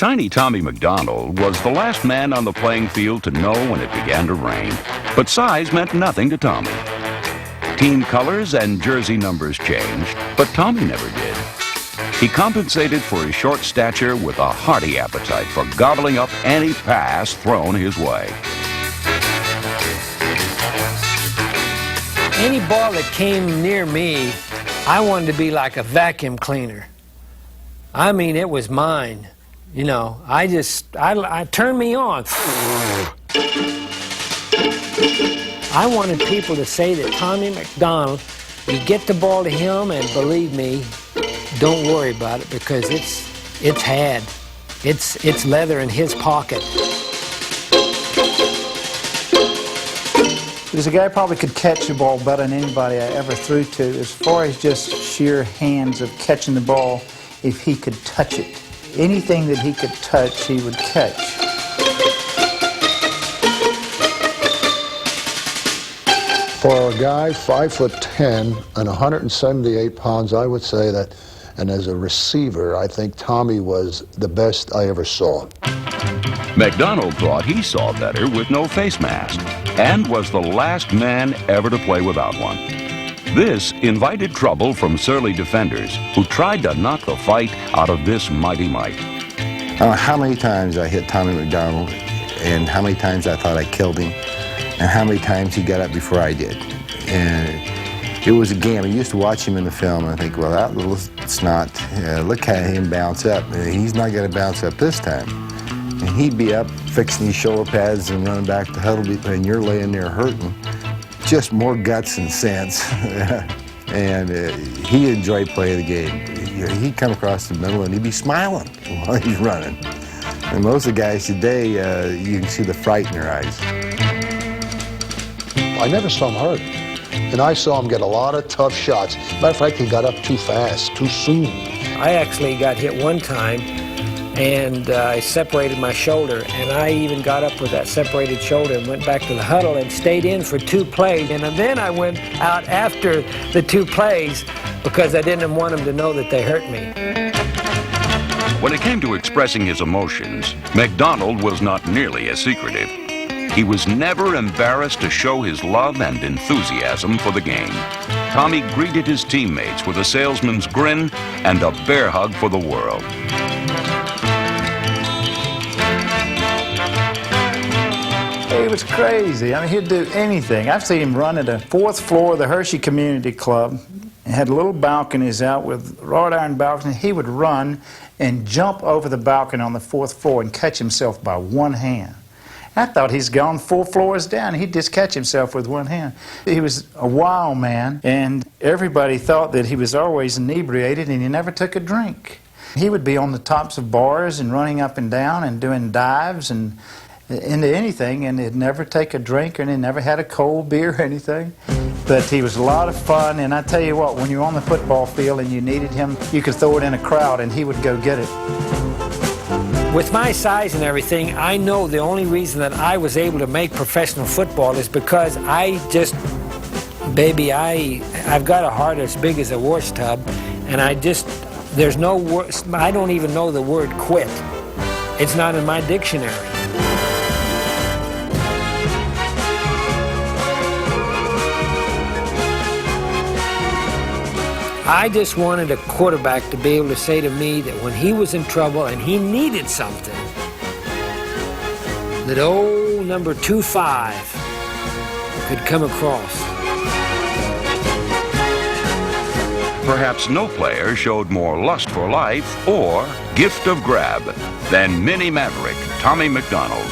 Tiny Tommy McDonald was the last man on the playing field to know when it began to rain. But size meant nothing to Tommy. Team colors and jersey numbers changed, but Tommy never did. He compensated for his short stature with a hearty appetite for gobbling up any pass thrown his way. Any ball that came near me, I wanted to be like a vacuum cleaner. I mean, it was mine. You know, I turned me on. I wanted people to say that Tommy McDonald, you get the ball to him, and believe me, don't worry about it, because it's leather in his pocket. He was a guy who probably could catch the ball better than anybody I ever threw to, as far as just sheer hands of catching the ball if he could touch it. Anything that he could touch, he would catch. For a guy 5'10" and 178 pounds, I would say that, and as a receiver, I think Tommy was the best I ever saw. McDonald thought he saw better with no face mask, and was the last man ever to play without one. This invited trouble from surly defenders who tried to knock the fight out of this mighty mite. How many times I hit Tommy McDonald, and how many times I thought I killed him, and how many times he got up before I did. And it was a game. I used to watch him in the film and I think, well, that little snot, look at him bounce up. He's not going to bounce up this time. And he'd be up fixing his shoulder pads and running back to huddle, and you're laying there hurting. Just more guts and sense. And he enjoyed playing the game. He'd come across the middle and he'd be smiling while he's running. And most of the guys today, you can see the fright in their eyes. I never saw him hurt, and I saw him get a lot of tough shots. Matter of fact, he got up too fast, too soon. I actually got hit one time, and I separated my shoulder, and I even got up with that separated shoulder and went back to the huddle and stayed in for 2 plays, and then I went out after the 2 plays because I didn't want them to know that they hurt me. When it came to expressing his emotions, McDonald was not nearly as secretive. He was never embarrassed to show his love and enthusiasm for the game. Tommy greeted his teammates with a salesman's grin and a bear hug for the world. He was crazy. I mean, he'd do anything. I've seen him run at the 4th floor of the Hershey Community Club. He had little balconies out with wrought iron balconies. He would run and jump over the balcony on the 4th floor and catch himself by one hand. I thought he's gone 4 floors down. He'd just catch himself with one hand. He was a wild man, and everybody thought that he was always inebriated and he never took a drink. He would be on the tops of bars and running up and down and doing dives and into anything, and he'd never take a drink, and he never had a cold beer or anything. But he was a lot of fun, and I tell you what, when you're on the football field and you needed him, you could throw it in a crowd and he would go get it. With my size and everything, I know the only reason that I was able to make professional football is because I've got a heart as big as a wash tub, and I don't even know the word quit. It's not in my dictionary. I just wanted a quarterback to be able to say to me that when he was in trouble and he needed something, that old number 25 could come across. Perhaps no player showed more lust for life or gift of grab than mini maverick Tommy McDonald.